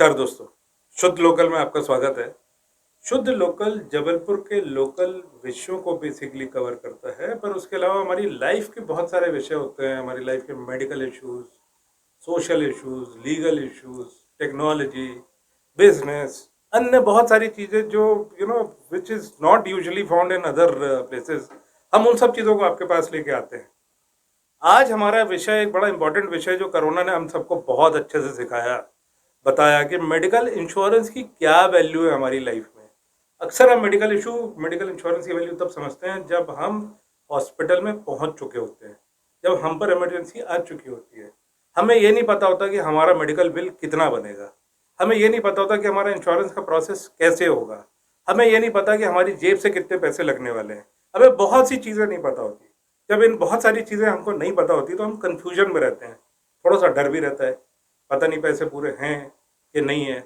नमस्कार दोस्तों, शुद्ध लोकल में आपका स्वागत है। शुद्ध लोकल जबलपुर के लोकल विषयों को बेसिकली कवर करता है, पर उसके अलावा हमारी लाइफ के बहुत सारे विषय होते हैं। हमारी लाइफ के medical issues, social issues, legal issues, technology, business, अन्य बहुत सारी चीज़ें जो which is not usually found in other places, हम उन सब चीज़ों को आपके पास लेके आते हैं। आज हमारा विषय एक बड़ा इंपॉर्टेंट विषय जो कोरोना ने हम सबको बहुत अच्छे से सिखाया, बताया कि मेडिकल इंश्योरेंस की क्या वैल्यू है हमारी लाइफ में। अक्सर हम मेडिकल इंश्योरेंस की वैल्यू तब समझते हैं जब हम हॉस्पिटल में पहुंच चुके होते हैं, जब हम पर इमरजेंसी आ चुकी होती है। हमें ये नहीं पता होता कि हमारा मेडिकल बिल कितना बनेगा, हमें ये नहीं पता होता कि हमारा इंश्योरेंस का प्रोसेस कैसे होगा, हमें ये नहीं पता कि हमारी जेब से कितने पैसे लगने वाले हैं। हमें बहुत सी चीज़ें नहीं पता होती। जब इन बहुत सारी चीज़ें हमको नहीं पता होती तो हम कन्फ्यूजन में रहते हैं, थोड़ा सा डर भी रहता है, पता नहीं पैसे पूरे हैं कि नहीं है।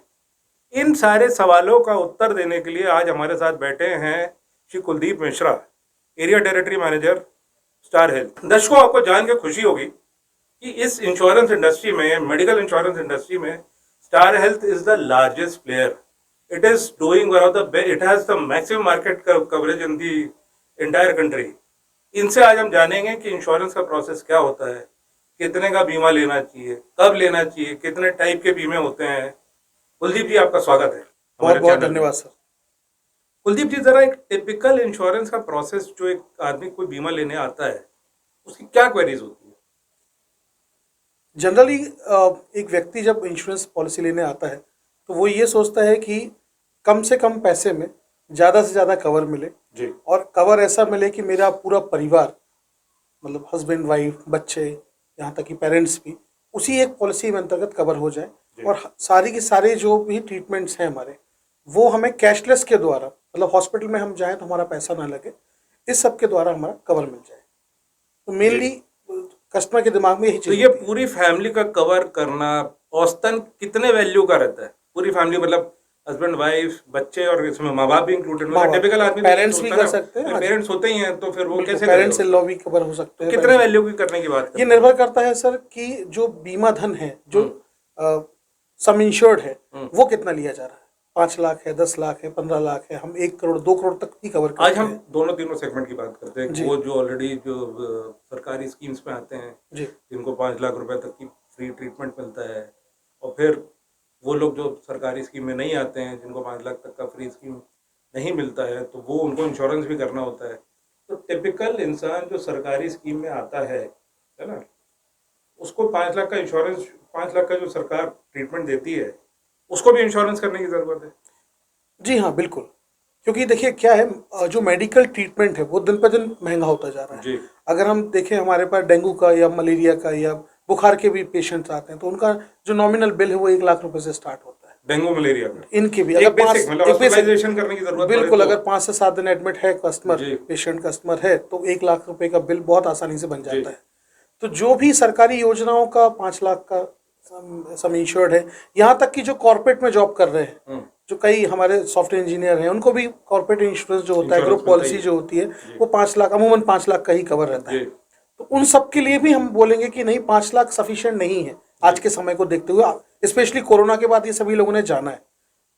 इन सारे सवालों का उत्तर देने के लिए आज हमारे साथ बैठे हैं Shri Kuldeep Mishra, area territory manager, star health. दर्शकों, आपको जान के खुशी होगी कि इस इंश्योरेंस इंडस्ट्री में, मेडिकल इंश्योरेंस इंडस्ट्री में, star health is the largest player. It is doing one of the it has the maximum market coverage in the entire country. इनसे आज हम जानेंगे कि इंश्योरेंस का प्रोसेस क्या होता है, कितने का बीमा लेना चाहिए, कब लेना चाहिए, कितने टाइप के बीमे होते हैं। कुलदीप जी, आपका स्वागत है। बहुत बहुत धन्यवाद सर। कुलदीप जी, जरा एक टिपिकल इंश्योरेंस का प्रोसेस, जो एक आदमी कोई बीमा लेने आता है, उसकी क्या क्वेरीज होती है? जनरली एक व्यक्ति जब इंश्योरेंस पॉलिसी लेने आता है तो वो ये सोचता है कि कम से कम पैसे में ज़्यादा से ज़्यादा कवर मिले जी। और कवर ऐसा मिले कि मेरा पूरा परिवार, मतलब हस्बैंड, वाइफ, बच्चे, यहाँ तक कि पेरेंट्स भी उसी एक पॉलिसी में अंतर्गत कवर हो जाए। और सारी की सारे जो भी ट्रीटमेंट्स हैं हमारे, वो हमें कैशलेस के द्वारा, मतलब हॉस्पिटल में हम जाएं तो हमारा पैसा ना लगे, इस सब के द्वारा हमारा कवर मिल जाए। तो मेनली कस्टमर के दिमाग में यही तो चीज ये होती है। पूरी फैमिली का कवर करना औसतन कितने वैल्यू का रहता है? पूरी फैमिली मतलब हस्बैंड, वाइफ, बच्चे और इसमें माँ बाप भी इंक्लूडेड। मतलब टिपिकल आदमी पेरेंट्स भी कर सकते हैं। पेरेंट्स होते ही हैं, तो फिर वो कैसे पेरेंट्स इन करेगा? लॉ भी कवर हो सकते तो हैं। कितने वैल्यू की करने की बात करते ये हैं? निर्भर करता है सर कि जो बीमा धन है, जो सम इंश्योर्ड है, वो कितना लिया जा रहा है। 5 लाख है, 10 लाख है, 15 लाख है, हम 1 करोड़ 2 करोड़ तक भी कवर करते हैं। आज हम दोनों तीनों सेगमेंट की बात करते हैं। वो जो ऑलरेडी जो सरकारी स्कीम्स में आते हैं, जिनको 5 लाख रुपए तक की फ्री ट्रीटमेंट मिलता है, और फिर वो लोग जो सरकारी स्कीम में नहीं आते हैं, जिनको 5 लाख तक का फ्री स्कीम नहीं मिलता है, तो वो उनको इंश्योरेंस भी करना होता है। तो टिपिकल इंसान जो सरकारी स्कीम में आता है ना, उसको 5 लाख का इंश्योरेंस, 5 लाख का जो सरकार ट्रीटमेंट देती है, उसको भी इंश्योरेंस करने की जरूरत है? जी हाँ, बिल्कुल। क्योंकि देखिए क्या है, जो मेडिकल ट्रीटमेंट है वो दिन पर दिन महंगा होता जा रहा है जी। अगर हम देखें, हमारे पास डेंगू का या मलेरिया का या बुखार के भी पेशेंट्स आते हैं, तो उनका जो नॉमिनल बिल है वो 1 लाख रुपए से स्टार्ट होता है। डेंगू मलेरिया का इनके भी एक अगर बेसिक मतलब हॉस्पिटलाइजेशन करने की जरूरत बिल्कुल, पड़े तो, अगर 5 से 7 दिन एडमिट है कस्टमर, पेशेंट कस्टमर है, तो 1 लाख रुपए का बिल बहुत आसानी से बन जाता है। तो जो भी सरकारी योजनाओं का 5 लाख का सम इंश्योर्ड है, यहाँ तक कि जो कॉर्पोरेट में जॉब कर रहे हैं, जो कई हमारे सॉफ्टवेयर इंजीनियर हैं, उनको भी कॉर्पोरेट इंश्योरेंस जो होता है, ग्रुप पॉलिसी जो होती है, वो 5 लाख, अमूमन 5 लाख का ही कवर रहता है। तो उन सब के लिए भी हम बोलेंगे कि नहीं, 5 लाख सफिशिएंट नहीं है आज के समय को देखते हुए। स्पेशली कोरोना के बाद ये सभी लोगों ने जाना है,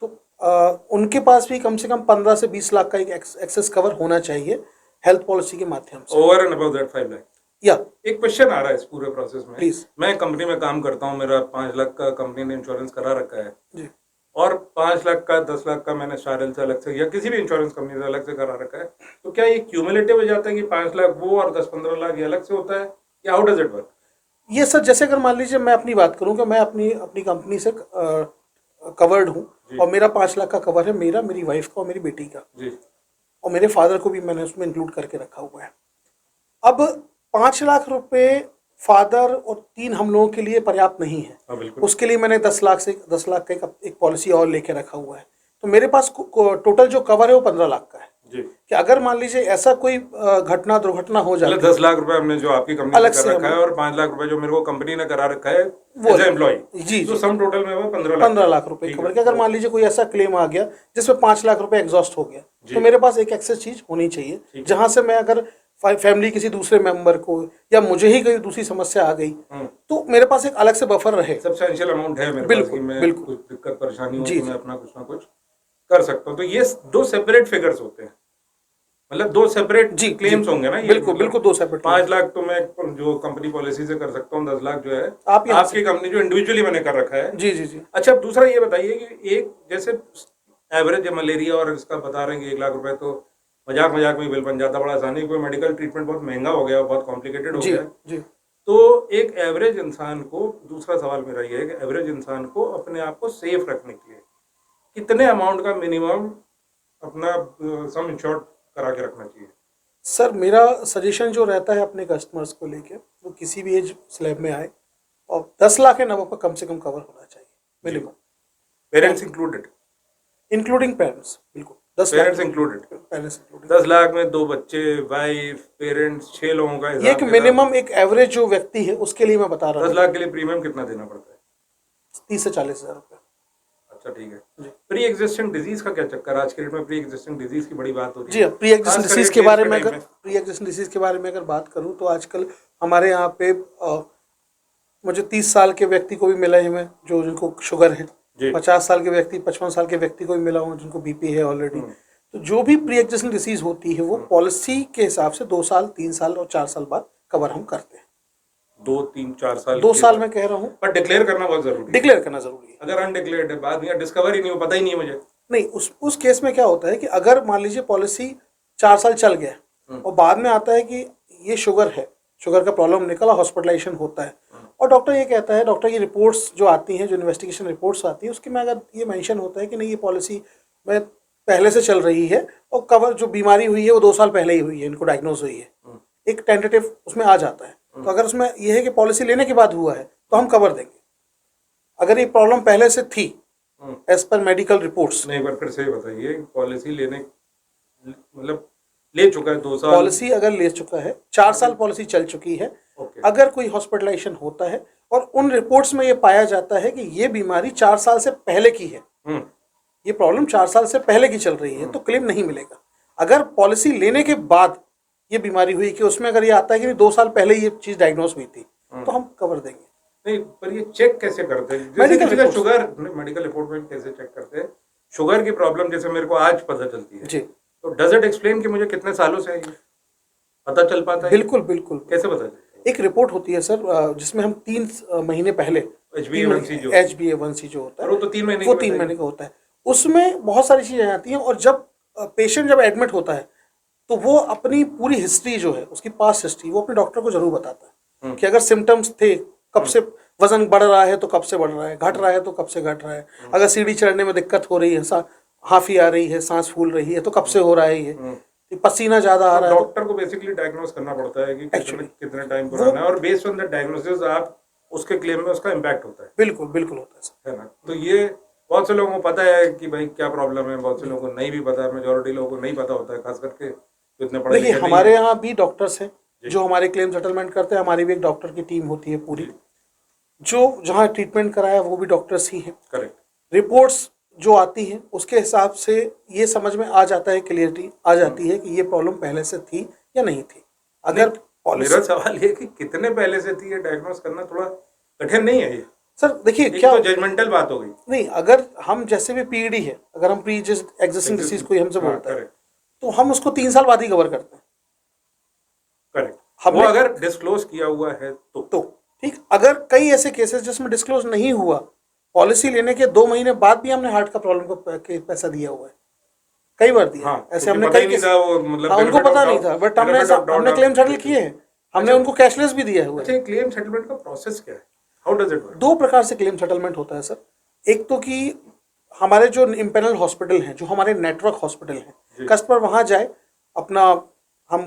तो उनके पास भी कम से कम 15 से 20 लाख का एक एक्सेस कवर होना चाहिए हेल्थ पॉलिसी के माध्यम से। Over and above that 5 lakh. या एक क्वेश्चन आ रहा है इस पूरे प्रोसेस में। प्लीज। मैं कंपनी में काम करता हूँ, मेरा 5 लाख का कंपनी ने इंश्योरेंस करा रखा है जी, और 5 लाख का, 10 लाख का मैंने स्टार हेल्थ से अलग से या किसी भी इंश्योरेंस कंपनी से अलग से करा रखा है, तो क्या ये क्यूमुलेटिव हो जाता है कि 5 लाख वो और 10-15 लाख ये अलग से होता है, या हाउ डज इट वर्क? ये सर, जैसे अगर मान लीजिए मैं अपनी बात करूं कि मैं अपनी कंपनी से कवर्ड हूं और मेरा 5 लाख का कवर है, मेरा, मेरी वाइफ का और मेरी बेटी का जी, और मेरे फादर को भी मैंने उसमें इंक्लूड करके रखा हुआ है। अब 5 लाख रुपए फादर और 3 हम लोगों के लिए पर्याप्त नहीं है। उसके लिए मैंने 10 लाख का एक पॉलिसी और लेके रखा हुआ है। तो मेरे पास टोटल जो कवर है वो 15 लाख का है जी। कि अगर मान लीजिए ऐसा कोई घटना दुर्घटना हो जाए, 10 लाख रुपए हमने जो आपकी कंपनी अलग ने कर से रखा है और 5 लाख रुपए जो मेरे को कंपनी ने करा रखा है वो एज एम्प्लॉय, जी, तो सम टोटल में वो 15 लाख रुपए खबर के अगर मान लीजिए कोई ऐसा क्लेम आ गया जिसमें 5 लाख रुपए एग्जॉस्ट हो गया, तो मेरे पास एक एक्सेस चीज होनी चाहिए, जहां से मैं अगर फैमिली किसी दूसरे मेंबर को, या मुझे ही कोई दूसरी समस्या आ गई, तो मेरे पास एक अलग से बफर रहे। सब्सटेंशियल अमाउंट है मेरे पास कि मैं बिल्कुल कुछ दिक्कत परेशानी हो जी तो मैं अपना कुछ ना कुछ कर सकता हूँ। तो ये दो सेपरेट फिगर्स होते हैं, मतलब दो सेपरेट जी क्लेम्स होंगे ना ये। बिल्कुल बिल्कुल, दो सेपरेट। 5 लाख तो मैं जो कंपनी पॉलिसी से कर सकता हूँ, 10 लाख जो है आप यहाँ आपकी कंपनी जो इंडिविजुअली मैंने कर रखा है। जी जी जी। अच्छा, अब दूसरा ये बताइए कि एक जैसे एवरेज मलेरिया और इसका बता रहे हैं कि 1 लाख रुपए तो मजाक मजाक में बिल बन जाता, बड़ा आसानी, कोई मेडिकल ट्रीटमेंट बहुत महंगा हो गया, बहुत कॉम्प्लिकेटेड हो जी गया। जी। तो एक एवरेज इंसान को, दूसरा सवाल मेरा ये है कि एवरेज इंसान को अपने आप को सेफ रखने के लिए कितने अमाउंट का मिनिमम अपना सम इंश्योर्ड करा के रखना चाहिए? सर मेरा सजेशन जो रहता है अपने कस्टमर्स को लेके, वो किसी भी एज स्लैब में आए और 10 लाख के नब्बे पर कम से कम कवर होना चाहिए minimum. Parents included? Including parents, बिल्कुल 10 parents lakh included? Parents including. 10 lakh में 2 बच्चे, वाइफ, पेरेंट्स, 6 लोगों का ये हिसाब एक किताब। मिनिमम एक एवरेज जो व्यक्ति है उसके लिए मैं बता रहा 10 हूँ। लाख के लिए प्रीमियम कितना देना पड़ता है? 30 से 40 हजार रुपये। अच्छा, ठीक है। जी। प्री एग्जिस्टिंग डिजीज का क्या चक्कर? आज के डेट में प्री एग्जिस्टिंग डिजीज की बड़ी बात होती है। जी हाँ, प्री एग्जिस्टिंग खास डिसीज करके के बारे केस में के अगर टाइम में। प्री एग्जिस्टिंग डिसीज के बारे में अगर बात करूँ तो आजकल हमारे यहाँ पे मुझे 30 साल के व्यक्ति को भी मिला है मैं जो जिनको शुगर है, जी। 50 साल के व्यक्ति, 55 साल के व्यक्ति को भी मिला हूँ जिनको बीपी है ऑलरेडी। तो जो भी प्री एग्जिस्टिंग डिसीज होती है वो पॉलिसी के हिसाब से 2 साल, 3 साल और 4 साल बाद कवर हम करते हैं। 2, 3, 4 साल 2 के साल बाद। में कह रहा हूँ। पर डिक्लेयर करना बहुत जरूरी है। डिक्लेयर करना जरूरी है। अगर अनडिक्लेयर्ड है, बाद में डिस्कवर ही नहीं हो, पता ही नहीं है मुझे। नहीं, उस केस में क्या होता है कि अगर मान लीजिए पॉलिसी 4 साल चल गया और बाद में आता है कि ये शुगर है, शुगर का प्रॉब्लम निकला, हॉस्पिटलाइजेशन होता है और डॉक्टर ये कहता है, डॉक्टर की रिपोर्ट्स जो आती हैं, जो इन्वेस्टिगेशन रिपोर्ट्स आती है उसके में अगर ये मेंशन होता है कि नहीं ये पॉलिसी में पहले से चल रही है और कवर जो बीमारी हुई है वो 2 साल पहले ही हुई है, इनको डायग्नोज हुई है, एक टेंटेटिव उसमें आ जाता है। तो अगर उसमें ये है कि पॉलिसी लेने के बाद हुआ है तो हम कवर देंगे। अगर ये प्रॉब्लम पहले से थी एज पर मेडिकल रिपोर्ट्स। नहीं, पर फिर से बताइए, पॉलिसी लेने मतलब ले चुका है 2 साल, पॉलिसी अगर ले चुका है, 4 साल पॉलिसी चल चुकी है, अगर कोई हॉस्पिटलाइजेशन होता है और उन रिपोर्ट्स में ये पाया जाता है कि ये बीमारी 4 साल से पहले की है, ये प्रॉब्लम 4 साल से पहले की चल रही है, तो क्लेम नहीं मिलेगा। अगर पॉलिसी लेने के बाद ये बीमारी हुई कि उसमें अगर ये आता है कि 2 साल पहले ये चीज डायग्नोस हुई थी तो हम कवर देंगे। नहीं, पर ये चेक कैसे करते हैं? मेडिकल जैसे शुगर, मेडिकल रिपोर्ट में कैसे चेक करते हैं शुगर की प्रॉब्लम? जैसे मेरे को आज पता चलती है जी, तो डज इट एक्सप्लेन कि मुझे कितने सालों से ये पता चल पाता है? बिल्कुल बिल्कुल। कैसे पता चलता है? एक रिपोर्ट होती है सर जिसमें हम 3 महीने पहले HbA1c जो HbA1c जो होता है वो तो 3 महीने वो 3 महीने का होता है। उसमें बहुत सारी चीजें आती हैं और जब पेशेंट जब एडमिट होता है तो वो अपनी पूरी हिस्ट्री जो है, उसकी पास्ट हिस्ट्री, वो अपने डॉक्टर को जरूर बताता है कि अगर सिम्टम्स थे, कब से वजन बढ़ रहा है तो कब से बढ़ रहा है, घट रहा है तो कब से घट रहा है, अगर सीढ़ी चढ़ने में दिक्कत हो रही है, हाफी आ रही है, सांस फूल रही है तो कब से हो रहा है, ये पसीना ज्यादा आ रहा है। डॉक्टर को बेसिकली डायग्नोस करना पड़ता है कि कितने टाइम पुराना है और बेस्ड ऑन द डायग्नोसिस आप उसके क्लेम में उसका इम्पैक्ट होता है। बिल्कुल बिल्कुल होता है सर, है ना? तो ये बहुत से लोगों को पता है कि भाई क्या प्रॉब्लम है, बहुत से लोगों को नहीं भी पता है, मेजोरिटी लोगों को नहीं पता होता है, खास करके जो इतने पढ़े देखिए लिखे हमारे नहीं हैं। यहाँ भी डॉक्टर्स हैं जो हमारे क्लेम सेटलमेंट करते हैं। हमारी भी एक डॉक्टर की टीम होती है पूरी, जो जहाँ ट्रीटमेंट कराया वो भी डॉक्टर्स ही हैं। करेक्ट। रिपोर्ट्स जो आती हैं उसके हिसाब से ये समझ में आ जाता है, क्लियरिटी आ जाती है कि ये प्रॉब्लम पहले से थी या नहीं थी। अगर मेरा सवाल ये कि कितने पहले से थी, ये डायग्नोस करना थोड़ा कठिन नहीं है ये? सर देखिए एक क्या तो जजमेंटल बात हो गई। नहीं, अगर हम जैसे भी पीईडी है, अगर हम प्री एग्जिस्टिंग डिसीज कोई हमसे बोलता है तो हम उसको 3 साल बाद ही कवर करते हैं। करेक्ट। हमने वो अगर डिस्क्लोज किया हुआ है तो ठीक। अगर कई ऐसे केसेस जिसमें डिस्क्लोज नहीं हुआ, पॉलिसी लेने के 2 महीने बाद भी हमने हार्ट का प्रॉब्लम का पैसा दिया हुआ है, कई बार दिया। हाँ, ऐसे हमने पता कई ही नहीं था वो, मतलब उनको पता नहीं था, बट हमने क्लेम सेटल किए हैं, हमने उनको कैशलेस भी दिया हुआ है। अच्छा, क्लेम सेटलमेंट का प्रोसेस क्या है? How does it work? 2 प्रकार से क्लेम सेटलमेंट होता है सर। एक तो कि हमारे जो इम्पेनल हॉस्पिटल हैं, जो हमारे नेटवर्क हॉस्पिटल हैं, कस्टमर वहां जाए, अपना हम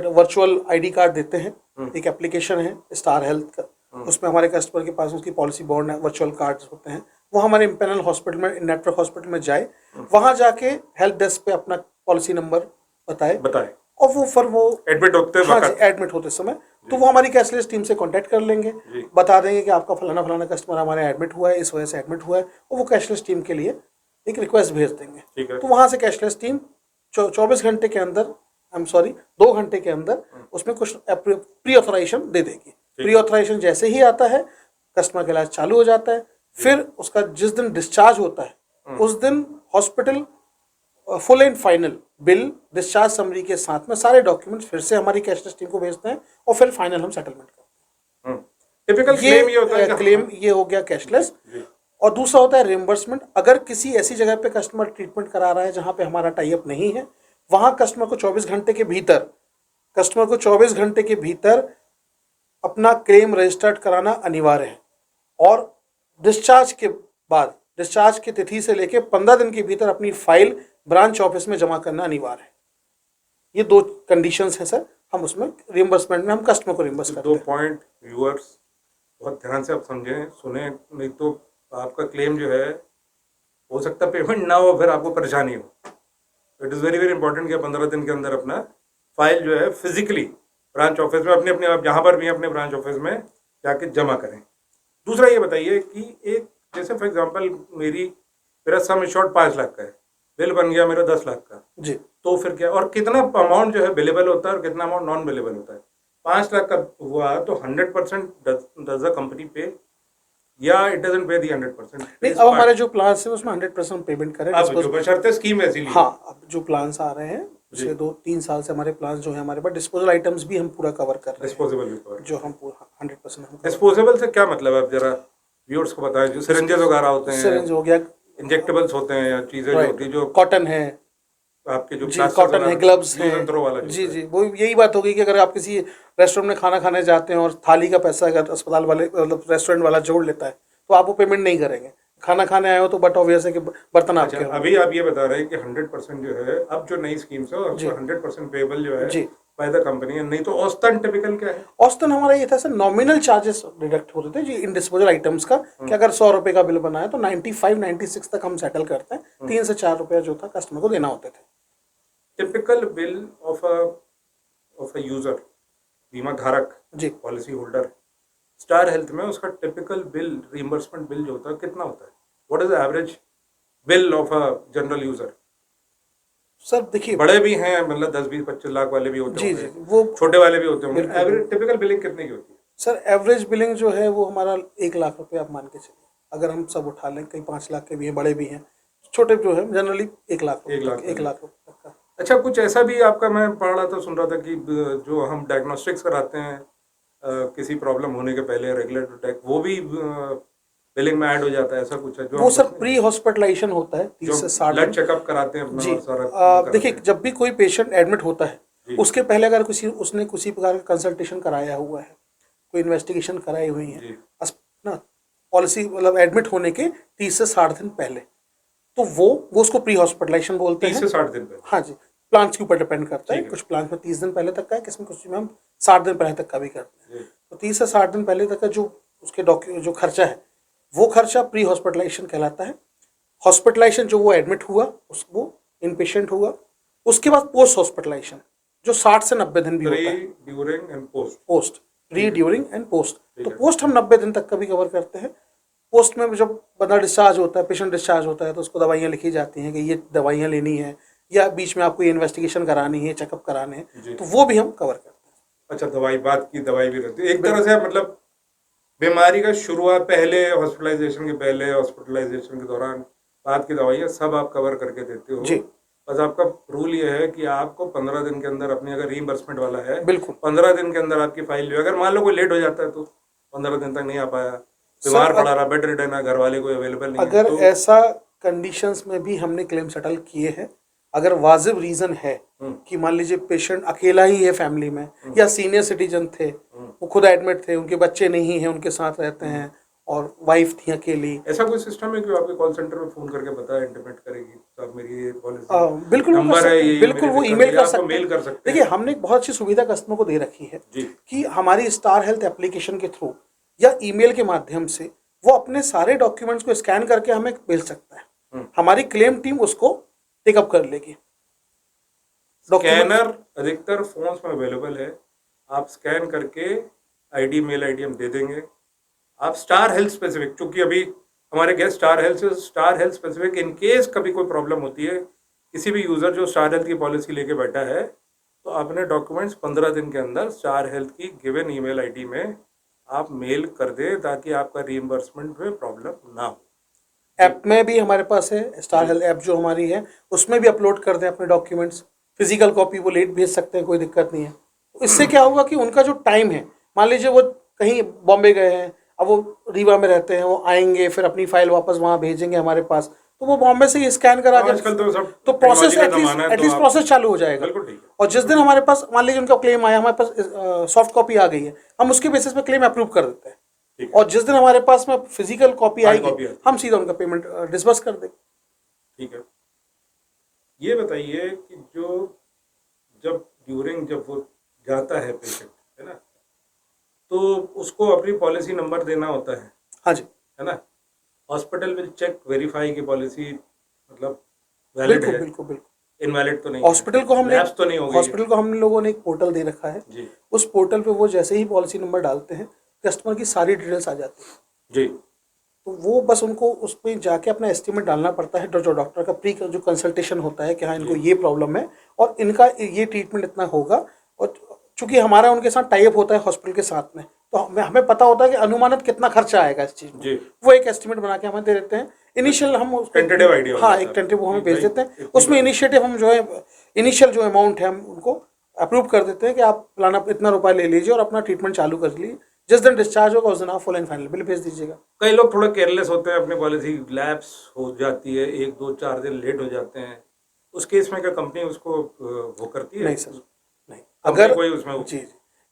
वर्चुअल आईडी कार्ड देते हैं, एक एप्लीकेशन है स्टार हेल्थ का, उसमें हमारे कस्टमर के पास उसकी पॉलिसी बॉन्ड वर्चुअल कार्ड्स होते हैं, वो हमारे इम्पेनल हॉस्पिटल में, नेटवर्क हॉस्पिटल में जाए, वहां जाके हेल्प डेस्क पे अपना पॉलिसी नंबर बताए और वो फिर वो एडमिट होते समय तो वो हमारी कैशलेस टीम से कांटेक्ट कर लेंगे, बता देंगे कि आपका फलाना फलाना कस्टमर हमारे एडमिट हुआ है, इस वजह से एडमिट हुआ है, और वो कैशलेस टीम के लिए एक रिक्वेस्ट भेज देंगे। तो वहां से कैशलेस टीम 24 घंटे के अंदर आई एम सॉरी 2 घंटे के अंदर उसमें कुछ प्री ऑथराइजेशन दे देगी। प्री ऑथराइजेशन जैसे ही आता है कस्टमर का इलाज चालू हो जाता है। फिर उसका जिस दिन डिस्चार्ज होता है उस दिन hospital full and final bill discharge summary के साथ में सारे डॉक्यूमेंट्स फिर से हमारी कैशलेस टीम को भेजते हैं और फिर फाइनल हम सेटलमेंट करते हैं। टिपिकल क्लेम ये होता है क्लेम ये हो गया कैशलेस। और दूसरा होता है रिम्बर्समेंट। अगर किसी ऐसी जगह पे कस्टमर ट्रीटमेंट करा रहा है जहां पे हमारा टाई अप नहीं है, वहां कस्टमर को 24 घंटे के भीतर अपना क्लेम रजिस्टर्ड कराना अनिवार्य है। और डिस्चार्ज के बाद, डिस्चार्ज की तिथि से लेकर 15 दिन के भीतर अपनी फाइल ब्रांच ऑफिस में जमा करना अनिवार्य है। ये 2 कंडीशंस हैं सर। हम उसमें रिम्बर्समेंट में हम कस्टमर को रिम्बर्स करते हैं। 2 पॉइंट व्यूअर्स बहुत ध्यान से आप समझें, सुने, नहीं तो आपका क्लेम जो है हो सकता है पेमेंट ना हो, फिर आपको परेशानी हो। It is very very important कि 15 दिन के अंदर अपना फाइल जो है फिजिकली ब्रांच ऑफिस में अपने आप जहाँ पर भी अपने ब्रांच ऑफिस में जाके जमा करें। दूसरा ये बताइए कि एक जैसे फॉर एग्जांपल मेरा सम इंश्योर्ड 5 लाख का है, बिल बन गया मेरा 10 लाख का जी, तो फिर क्या, और कितना अमाउंट जो है बिलेबल होता है और कितना अमाउंट नॉन बिलेबल होता है? 5 लाख का हुआ तो 100% डज द कंपनी पे या इट डजंट पे दी 100%? नहीं, अब हमारे जो प्लान्स है उसमें 100% पेमेंट करें। अब जो बशर्ते स्कीम ऐसी ली। हाँ, अब जो प्लान्स आ रहे हैं पिछले 2-3 साल से हमारे प्लान्स जो है हमारे पास डिस्पोजल आइटम्स भी हम पूरा कवर कर रहे हैं। डिस्पोजेबल भी कवर, जो हम पूरा 100% हम डिस्पोजेबल से क्या मतलब है? आप जरा व्यूअर्स को बताएं। जो सिरिंजेस वगैरह होते हैं, सिरिंज हो गया, इंजेक्टेबल्स होते हैं या चीजें जो होती है, जो कॉटन है, आपके जो जी कॉटन है, ग्लव्स है, जी जी, वो यही बात होगी कि अगर आप किसी रेस्टोरेंट में खाना खाने जाते हैं और थाली का पैसा अगर अस्पताल वाले मतलब रेस्टोरेंट वाला जोड़ लेता है तो आप वो पेमेंट नहीं करेंगे। खाना खाने आए हो तो बट ऑब्वियस है कि बर्तन आपके अच्छा, अभी आप ये बता रहे हैं कि 100% जो है अब जो नई स्कीम्स है 100% पेबल जो है बाय द कंपनी है, नहीं तो औसतन टिपिकल क्या है? औसतन हमारा ये था सर, नॉमिनल चार्जेस डिडक्ट होते थे जी इन डिस्पोजल आइटम्स का, कि अगर 100 रुपए का बिल बना है तो 95-96 तक हम सेटल करते हैं। 3 से 4 रुपया जो था कस्टमर को देना होते थे। Typical bill of a user, बीमा धारक जी, पॉलिसी होल्डर, स्टार हेल्थ में उसका टिपिकल बिल रिइंबर्समेंट बिल जो होता है कितना होता है? What is the average bill of a general user? Sir देखिए, बड़े भी हैं, मतलब 10-20-25 लाख वाले भी होते जी होंगे, जी, वो छोटे वाले भी होते होंगे। एवरेज टिपिकल बिलिंग कितने की होती है? सर एवरेज बिलिंग जो है वो हमारा 1 लाख रुपए आप मान के चलिए। अगर हम सब उठा लें, कई 5 लाख के भी हैं, बड़े भी हैं, छोटे जो है जनरली 1 लाख रुपए तक का। अच्छा, कुछ ऐसा भी आपका मैं पढ़ रहा था, सुन रहा था कि जो हम डायग्नोस्टिक्स कराते हैं किसी प्रॉब्लम होने के पहले, रेगुलेटरी टैक, वो भी बिलिंग में ऐड हो जाता है, ऐसा कुछ है? जो वो सर प्री हॉस्पिटलाइजेशन होता है 30 से 60 ब्लड चेकअप कराते हैं अपना जी। सारा देखिए, जब भी कोई पेशेंट एडमिट होता है उसके पहले अगर उसने किसी प्रकार का कंसल्टेशन कराया हुआ है, कोई इन्वेस्टिगेशन कराई हुई है ना, पॉलिसी मतलब एडमिट होने के 30 से 60 दिन पहले, तो वो उसको प्री हॉस्पिटलाइजेशन बोलते हैं। 30 से 60 दिन पहले? हाँ जी, प्लान्स के ऊपर डिपेंड करता है। कुछ प्लान्स में 30 दिन पहले तक का है, किसी में कुछ में हम 60 दिन पहले तक का भी करते हैं। तो 30 से 60 दिन पहले तक का जो उसके जो खर्चा है वो खर्चा प्री हॉस्पिटलाइजेशन कहलाता है। हॉस्पिटलाइजेशन जो वो एडमिट हुआ, वो इन पेशेंट हुआ, उसके बाद पोस्ट हॉस्पिटलाइजेशन जो 60 से 90 दिन भी होता है। During and post, pre, during and post. तो पोस्ट हम 90 दिन तक का भी कवर करते हैं। पोस्ट में जब बंदा डिस्चार्ज होता है, पेशेंट डिस्चार्ज होता है, तो उसको दवाइयाँ लिखी जाती हैं कि ये दवाइयाँ लेनी है, या बीच में आपको ये इन्वेस्टिगेशन करानी है, चेकअप कराने हैं, तो वो भी हम कवर करते हैं। अच्छा, दवाई भी रहती है एक तरह से, मतलब बीमारी का शुरुआत पहले, हॉस्पिटलाइजेशन के पहले, हॉस्पिटलाइजेशन के दौरान, बाद की दवाइयाँ सब आप कवर करके देते हो जी। बस आपका रूल ये है कि आपको 15 दिन के अंदर अपनी, अगर रीइंबर्समेंट वाला है, बिल्कुल 15 दिन के अंदर आपकी फाइल जो, अगर मान लो कोई लेट हो जाता है तो 15 दिन तक नहीं आ पाया, बीमार पड़ा रहा, बेड रिडन है, घर वाले कोई अवेलेबल नहीं, अगर तो ऐसा कंडीशंस में भी हमने क्लेम सेटल किए हैं, अगर वाजिब रीजन है कि मान लीजिए पेशेंट अकेला ही है फैमिली में, या सीनियर सिटीजन थे, वो खुद एडमिट थे, उनके बच्चे नहीं हैं, उनके साथ रहते हैं, और वाइफ थी अकेली, ऐसा कोई सिस्टम है कि आपके कॉल सेंटर में फोन करके बताया, इंटीमेट करेगी साहब मेरी ये पॉलिसी, बिल्कुल नंबर है ये, बिल्कुल वो ईमेल कर सकते मेल कर सकते हैं। देखिए, हमने एक बहुत अच्छी सुविधा कस्टमर को दे रखी है कि हमारी स्टार हेल्थ एप्लीकेशन के थ्रू या ईमेल के माध्यम से वो अपने सारे डॉक्यूमेंट्स को स्कैन करके हमें भेज सकता है। हमारी क्लेम टीम उसको टेकअप कर लेगी। स्कैनर अधिकतर फोन्स में अवेलेबल है, आप स्कैन करके आईडी, मेल आईडी हम दे देंगे। आप स्टार हेल्थ स्पेसिफिक, चूंकि अभी हमारे guest star health specific, in case कभी कोई प्रॉब्लम होती है, किसी भी यूजर जो स्टार हेल्थ की पॉलिसी लेके बैठा है तो अपने डॉक्यूमेंट्स 15 दिन के अंदर स्टार हेल्थ की गिवन ईमेल आईडी में आप मेल कर दें, ताकि आपका रीइंबर्समेंट में प्रॉब्लम ना हो। ऐप में भी हमारे पास है, स्टार हेल्थ ऐप जो हमारी है उसमें भी अपलोड कर दें अपने डॉक्यूमेंट्स। फिजिकल कॉपी वो लेट भेज सकते हैं, कोई दिक्कत नहीं है। तो इससे क्या होगा कि उनका जो टाइम है, मान लीजिए वो कहीं बॉम्बे गए हैं, अब वो रीवा में रहते हैं, वो आएंगे फिर अपनी फाइल वापस वहाँ भेजेंगे हमारे पास, तो वो बॉम्बे से ही स्कैन करा के आजकल तो सब तो प्रोसेस टेक्नोलॉजी का जमाना है, तो एटलीस्ट आप प्रोसेस चालू हो जाएगा। बिल्कुल ठीक है। और जिस दिन हमारे पास मान लीजिए उनका क्लेम आया, हमारे पास सॉफ्ट कॉपी आ गई है, हम उसके बेसिस पे क्लेम अप्रूव कर देते हैं। ठीक और जिस दिन हमारे पास में फिजिकल कॉपी हार्ड कॉपी आएगी, आती है। हम सीधा उनका पेमेंट डिस्बर्स कर देंगे। ठीक है। ये बताइए कि जब वो जाता है पेशेंट, है ना, तो उसको अपनी पॉलिसी नंबर देना होता हाँ जी, है ना। हॉस्पिटल विल चेक वेरीफाई की पॉलिसी मतलब वैलिड बिल्कुल है, बिल्कुल बिल्कुल। इनवैलिड तो नहीं हॉस्पिटल को हमने लैप्स तो नहीं हो गई है। हॉस्पिटल को हम लोगों ने एक पोर्टल दे रखा है जी उस पोर्टल पे वो जैसे ही पॉलिसी नंबर डालते हैं, कस्टमर की सारी डिटेल्स आ जाती है। जी तो वो बस उनको उस पर जाके अपना एस्टिमेट डालना पड़ता है, जो डॉक्टर का प्री जो कंसल्टेशन होता है कि हाँ इनको ये प्रॉब्लम है और इनका ये ट्रीटमेंट इतना होगा। और चूंकि हमारा उनके साथ टाई अप होता है हॉस्पिटल के साथ में, तो हमें पता होता है कि अनुमानित कितना खर्चा आएगा इस चीज़ में। जी वो एक एस्टिमेट बना के हमें दे देते हैं। इनिशियल हम टेंटेटिव आइडिया हाँ एक टेंटेटिव वो हमें भेज देते हैं। उसमें इनिशिएटिव हम जो है इनिशियल जो अमाउंट है हम उनको अप्रूव कर देते हैं कि आप फलाना इतना रुपया ले लीजिए और अपना ट्रीटमेंट चालू कर लीजिए। जिस दिन डिस्चार्ज होगा उस दिन आप फुल एंड फाइनल बिल भेज दीजिएगा। कई लोग थोड़ा केयरलेस होते हैं, अपनी पॉलिसी लैप्स हो जाती है, 1 2 4 दिन लेट हो जाते हैं, उस केस में क्या कंपनी उसको वो करती है? नहीं सर, नहीं। कंपनी अगर कोई उसमें जी जी,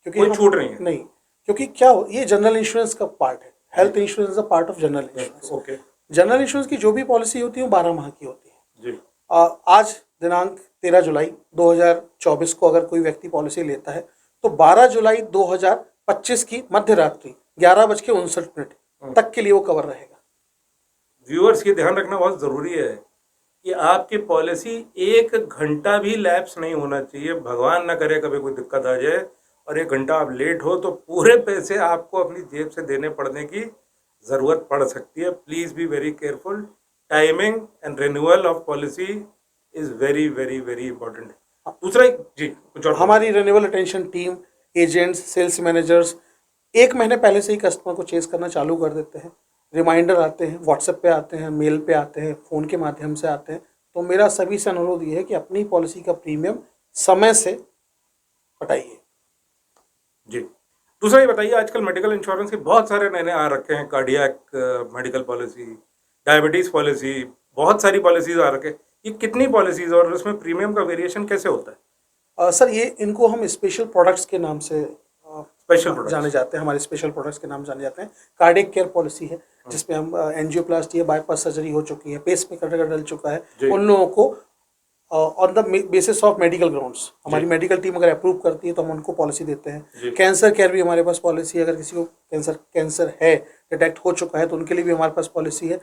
क्योंकि कोई छूट नहीं है? नहीं, क्योंकि क्या हो, ये जनरल इंश्योरेंस का पार्ट है। Health insurance is a part of general insurance. Okay general insurance की जो भी पॉलिसी होती है वो 12 माह की होती है। जी आज दिनांक 13 जुलाई 2024 को अगर कोई व्यक्ति पॉलिसी लेता है तो 12 जुलाई 2025 की मध्य रात्रि 11:59 तक के लिए वो कवर रहेगा। व्यूअर्स ये ध्यान रखना बहुत ज़रूरी है कि आपकी पॉलिसी 1 घंटा भी लैप्स नहीं होना चाहिए। भगवान ना करे कभी कोई दिक्कत आ जाए और 1 घंटा आप लेट हो तो पूरे पैसे आपको अपनी जेब से देने पड़ने की ज़रूरत पड़ सकती है। Please be very careful. Timing and renewal of policy is very very very important. दूसरा जी कुछ और हमारी renewal attention team, agents, sales managers 1 महीने पहले से ही कस्टमर को चेस करना चालू कर देते हैं। रिमाइंडर आते हैं, व्हाट्सएप पे आते हैं, मेल पे आते हैं, फ़ोन के माध्यम से आते हैं। तो मेरा सभी से अनुरोध ये है कि अपनी पॉलिसी का प्रीमियम समय से पटाइए। जी दूसरा ये बताइए, आजकल मेडिकल इंश्योरेंस के बहुत सारे नए नए आ रखे हैं, cardiac medical policy, diabetes policy, बहुत सारी पॉलिसीज आ रखे हैं। ये कितनी पॉलिसीज और उसमें प्रीमियम का वेरिएशन कैसे होता है? सर ये इनको हम स्पेशल प्रोडक्ट्स के नाम से स्पेशल प्रोडक्ट्स जाने जाते हैं। हमारे स्पेशल प्रोडक्ट्स के नाम जाने जाते हैं। कार्डियक केयर पॉलिसी है जिसमें हम एंजियोप्लास्टी है, बाईपास सर्जरी हो चुकी है, पेस मेकर का डल चुका है, उन लोगों को on the basis of medical grounds हमारी मेडिकल टीम अगर अप्रूव करती है तो हम उनको पॉलिसी देते हैं। कैंसर केयर भी हमारे पास पॉलिसी है। अगर किसी को कैंसर है, डिटेक्ट हो चुका है, तो उनके लिए भी हमारे पास पॉलिसी है।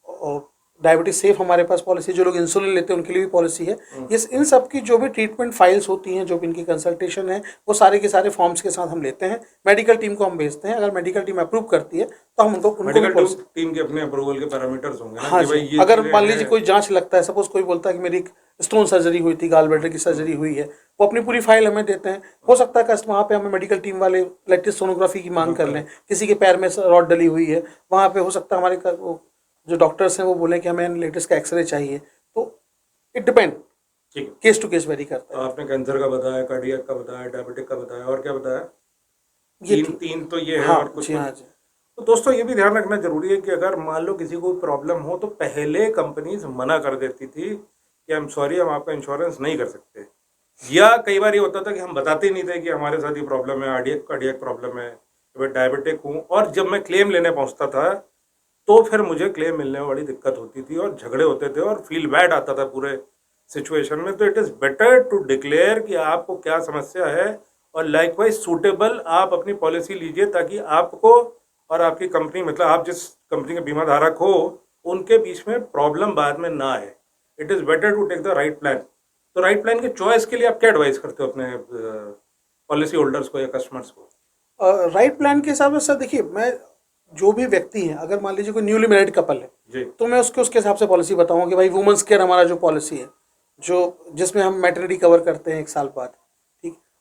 और डायबिटीज सेफ हमारे पास पॉलिसी है। जो लोग इंसुलिन लेते हैं उनके लिए भी पॉलिसी है। ये इन सब की जो भी ट्रीटमेंट फाइल्स होती हैं, जो भी इनकी कंसल्टेशन है, वो सारे के सारे फॉर्म्स के साथ हम लेते हैं। मेडिकल टीम को हम भेजते हैं। अगर मेडिकल टीम अप्रूव करती है तो हम उनको मेडिकल टीम के अपने अप्रूवल के पैरामीटर्स होंगे ना। हाँ कि भाई जी, ये अगर चीज़ें मान लीजिए हैं। कोई जांच लगता है, सपोज कोई बोलता है कि मेरी स्टोन सर्जरी हुई थी, गाल ब्लैडर की सर्जरी हुई है, वो अपनी पूरी फाइल हमें देते हैं। हो सकता है कस्टमर वहाँ पे हमें मेडिकल टीम वाले लेटेस्ट सोनोग्राफी की मांग कर लें। किसी के पैर में रॉड डली हुई है, वहाँ पे हो सकता है हमारे जो डॉक्टर्स हैं वो बोले कि हमें लेटेस्ट का एक्सरे चाहिए। तो इट डिपेंड, ठीक है, केस टू केस वेरी करता है। आपने कैंसर का बताया, कार्डियक का बताया, डायबिटिक का बताया, और क्या बताया? ये तीन तो ये है। हाँ और कुछ जी, हाँ जी। तो दोस्तों ये भी ध्यान रखना जरूरी है कि अगर मान लो किसी को प्रॉब्लम हो तो पहले कंपनीज मना कर देती थी कि आई एम सॉरी, हम आपका इंश्योरेंस नहीं कर सकते। या कई बार ये होता था कि हम बताते ही नहीं थे कि हमारे साथ ये प्रॉब्लम है, कार्डियक प्रॉब्लम है, मैं डायबिटिक हूँ। और जब मैं क्लेम लेने पहुँचता था तो फिर मुझे क्लेम मिलने में बड़ी दिक्कत होती थी और झगड़े होते थे और फील बैड आता था पूरे सिचुएशन में। तो it is better to declare कि आपको क्या समस्या है, और लाइकवाइज सूटेबल आप अपनी पॉलिसी लीजिए, ताकि आपको और आपकी कंपनी, मतलब आप जिस कंपनी के बीमा धारक हो, उनके बीच में प्रॉब्लम बाद में ना आए। It is better to take the right plan. तो राइट प्लान की चॉइस के लिए आप क्या एडवाइस करते हो अपने पॉलिसी होल्डर्स को या कस्टमर्स को? राइट प्लान के हिसाब से सर देखिए, मैं जो भी व्यक्ति है, अगर मान लीजिए कोई न्यूली मैरिड कपल है जी तो मैं उसके हिसाब से पॉलिसी बताऊंगा कि भाई वुमेन्स केयर हमारा जो पॉलिसी है, जो जिसमें हम मैटरनिटी कवर करते हैं 1 साल बाद,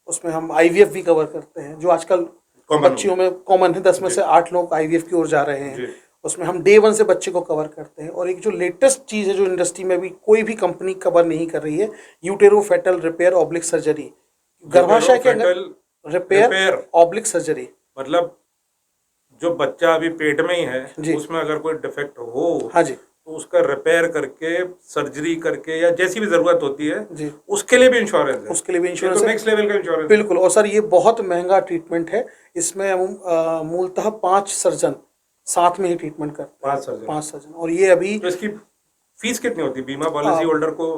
उसमें हम IVF भी कवर करते हैं, जो आजकल बच्चियों में कॉमन है। 10 में से 8 लोग IVF की ओर जा रहे हैं। उसमें हम डे 1 से बच्चे को कवर करते हैं। और एक जो लेटेस्ट चीज़ है जो इंडस्ट्री में भी कोई भी कंपनी कवर नहीं कर रही है, यूटेरोफेटल रिपेयर ऑब्लिक सर्जरी, गर्भाशय के अंदर रिपेयर ऑब्लिक सर्जरी। मतलब जो बच्चा अभी पेट में ही जी। है उसमें अगर कोई डिफेक्ट हो, हाँ जी, तो उसका रिपेयर करके, सर्जरी करके या जैसी भी जरूरत होती है जी, उसके लिए भी इंश्योरेंस है। उसके लिए भी इंश्योरेंस तो है। नेक्स्ट लेवल का इंश्योरेंस। बिल्कुल। और सर ये बहुत महंगा ट्रीटमेंट है। इसमें मूलतः 5 सर्जन साथ में ही ट्रीटमेंट करते हैं। 5 सर्जन। और ये अभी तो इसकी फीस कितनी होती है? बीमा पॉलिसी होल्डर को